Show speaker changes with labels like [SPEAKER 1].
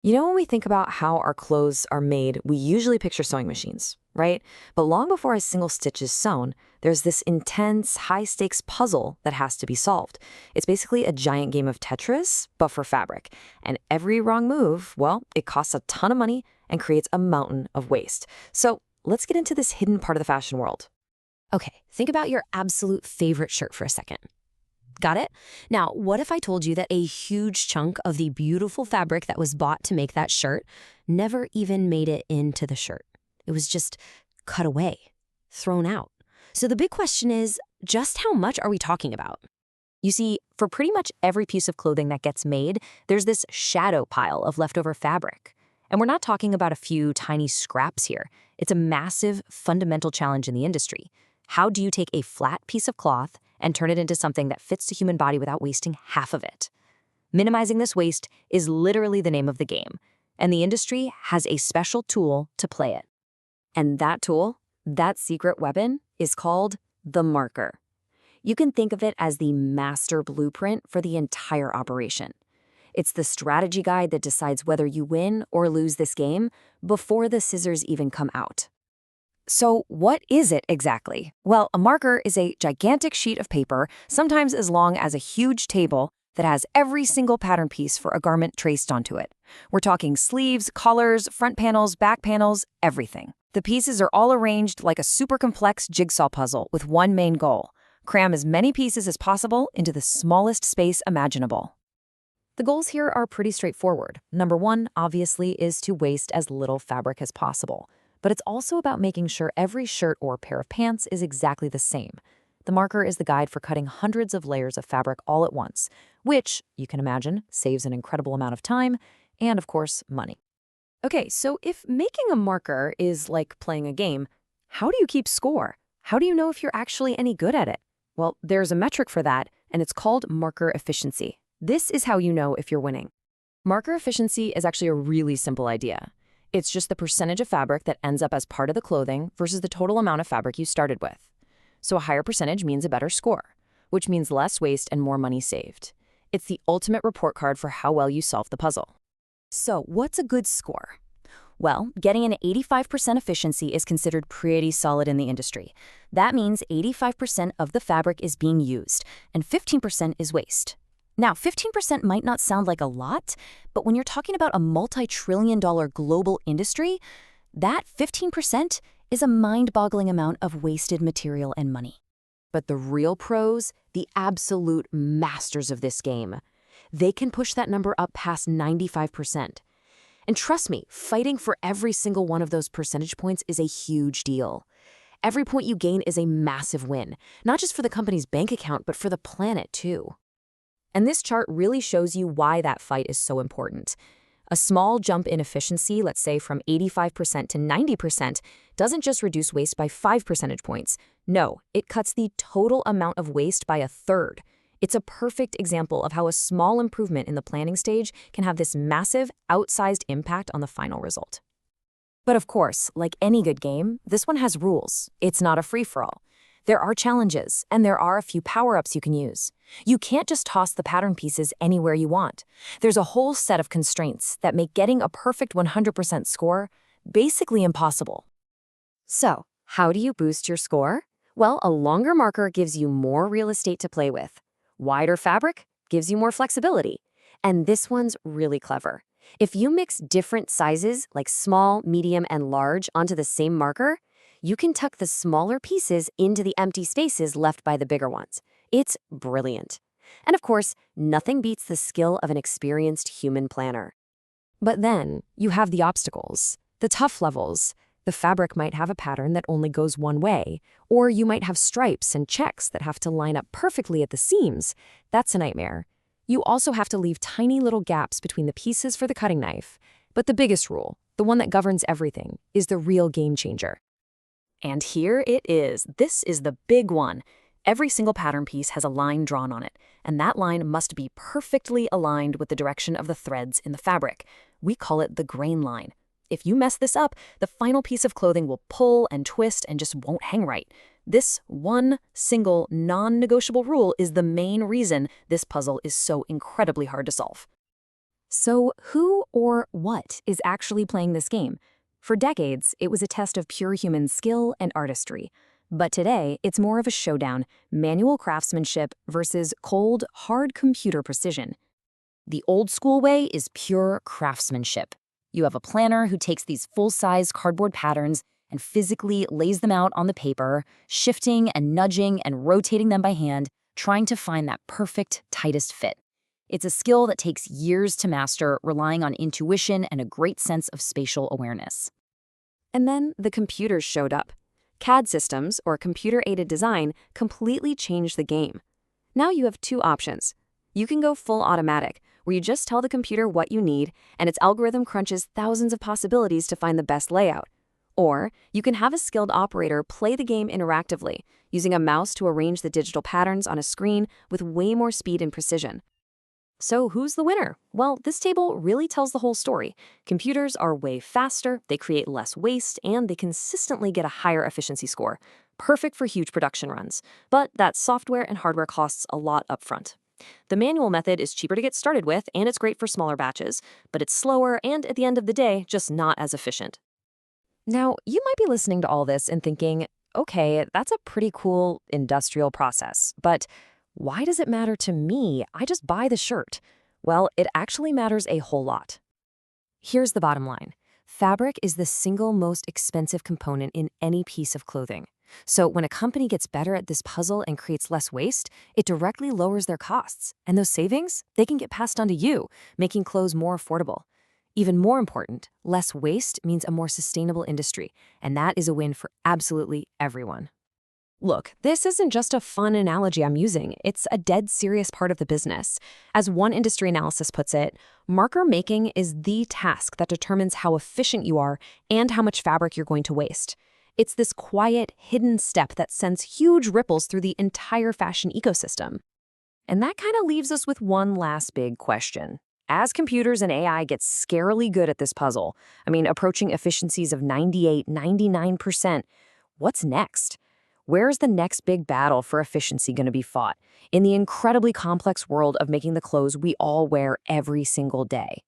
[SPEAKER 1] When we think about how our clothes are made, we usually picture sewing machines, right? But long before a single stitch is sewn, there's this intense, high stakes puzzle that has to be solved. It's basically a giant game of Tetris, but for fabric. And every wrong move, well, it costs a ton of money and creates a mountain of waste. So let's get into this hidden part of the fashion world.
[SPEAKER 2] Okay, think about your absolute favorite shirt for a second. Got it? Now, what if I told you that a huge chunk of the beautiful fabric that was bought to make that shirt never even made it into the shirt? It was just cut away, thrown out. So the big question is, just how much are we talking about? You see, for pretty much every piece of clothing that gets made, there's this shadow pile of leftover fabric. And we're not talking about a few tiny scraps here. It's a massive, fundamental challenge in the industry. How do you take a flat piece of cloth and turn it into something that fits the human body without wasting half of it? Minimizing this waste is literally the name of the game, and the industry has a special tool to play it. And that tool, that secret weapon, is called the marker. You can think of it as the master blueprint for the entire operation. It's the strategy guide that decides whether you win or lose this game before the scissors even come out. So what is it exactly? Well, a marker is a gigantic sheet of paper, sometimes as long as a huge table, that has every single pattern piece for a garment traced onto it. We're talking sleeves, collars, front panels, back panels, everything. The pieces are all arranged like a super complex jigsaw puzzle with one main goal: cram as many pieces as possible into the smallest space imaginable. The goals here are pretty straightforward. Number one, obviously, is to waste as little fabric as possible. But it's also about making sure every shirt or pair of pants is exactly the same. The marker is the guide for cutting hundreds of layers of fabric all at once, which, you can imagine, saves an incredible amount of time and, of course, money. Okay, so if making a marker is like playing a game, how do you keep score? How do you know if you're actually any good at it? Well, there's a metric for that, and it's called marker efficiency. This is how you know if you're winning. Marker efficiency is actually a really simple idea. It's just the percentage of fabric that ends up as part of the clothing versus the total amount of fabric you started with. So a higher percentage means a better score, which means less waste and more money saved. It's the ultimate report card for how well you solve the puzzle. So what's a good score? Well, getting an 85% efficiency is considered pretty solid in the industry. That means 85% of the fabric is being used, and 15% is waste. Now, 15% might not sound like a lot, but when you're talking about a multi-trillion-dollar global industry, that 15% is a mind-boggling amount of wasted material and money. But the real pros, the absolute masters of this game, they can push that number up past 95%. And trust me, fighting for every single one of those percentage points is a huge deal. Every point you gain is a massive win, not just for the company's bank account, but for the planet too. And this chart really shows you why that fight is so important. A small jump in efficiency, let's say from 85% to 90%, doesn't just reduce waste by 5 percentage points. No, it cuts the total amount of waste by a third. It's a perfect example of how a small improvement in the planning stage can have this massive, outsized impact on the final result. But of course, like any good game, this one has rules. It's not a free-for-all. There are challenges, and there are a few power-ups you can use. You can't just toss the pattern pieces anywhere you want. There's a whole set of constraints that make getting a perfect 100% score basically impossible. So, how do you boost your score? Well, a longer marker gives you more real estate to play with. Wider fabric gives you more flexibility. And this one's really clever. If you mix different sizes, like small, medium, and large, onto the same marker, you can tuck the smaller pieces into the empty spaces left by the bigger ones. It's brilliant. And of course, nothing beats the skill of an experienced human planner. But then, you have the obstacles, the tough levels. The fabric might have a pattern that only goes one way, or you might have stripes and checks that have to line up perfectly at the seams. That's a nightmare. You also have to leave tiny little gaps between the pieces for the cutting knife. But the biggest rule, the one that governs everything, is the real game changer. And here it is. This is the big one. Every single pattern piece has a line drawn on it, and that line must be perfectly aligned with the direction of the threads in the fabric. We call it the grain line. If you mess this up, the final piece of clothing will pull and twist and just won't hang right. This one single non-negotiable rule is the main reason this puzzle is so incredibly hard to solve.
[SPEAKER 3] So who or what is actually playing this game? For decades, it was a test of pure human skill and artistry. But today, it's more of a showdown, manual craftsmanship versus cold, hard computer precision.
[SPEAKER 2] The old school way is pure craftsmanship. You have a planner who takes these full-size cardboard patterns and physically lays them out on the paper, shifting and nudging and rotating them by hand, trying to find that perfect, tightest fit. It's a skill that takes years to master, relying on intuition and a great sense of spatial awareness.
[SPEAKER 3] And then the computers showed up. CAD systems, or computer-aided design, completely changed the game. Now you have two options. You can go full automatic, where you just tell the computer what you need, and its algorithm crunches thousands of possibilities to find the best layout. Or you can have a skilled operator play the game interactively, using a mouse to arrange the digital patterns on a screen with way more speed and precision. So who's the winner? Well, this table really tells the whole story. Computers are way faster, they create less waste, and they consistently get a higher efficiency score. Perfect for huge production runs. But that software and hardware costs a lot upfront. The manual method is cheaper to get started with, and it's great for smaller batches, but it's slower and, at the end of the day, just not as efficient. Now, you might be listening to all this and thinking, okay, that's a pretty cool industrial process, but why does it matter to me? I just buy the shirt. Well, it actually matters a whole lot. Here's the bottom line. Fabric is the single most expensive component in any piece of clothing. So when a company gets better at this puzzle and creates less waste, it directly lowers their costs. And those savings, they can get passed on to you, making clothes more affordable. Even more important, less waste means a more sustainable industry, and that is a win for absolutely everyone. Look, this isn't just a fun analogy I'm using, it's a dead serious part of the business. As one industry analysis puts it, marker making is the task that determines how efficient you are and how much fabric you're going to waste. It's this quiet, hidden step that sends huge ripples through the entire fashion ecosystem. And that kind of leaves us with one last big question. As computers and AI get scarily good at this puzzle, approaching efficiencies of 98, 99%, what's next? Where's the next big battle for efficiency going to be fought in the incredibly complex world of making the clothes we all wear every single day?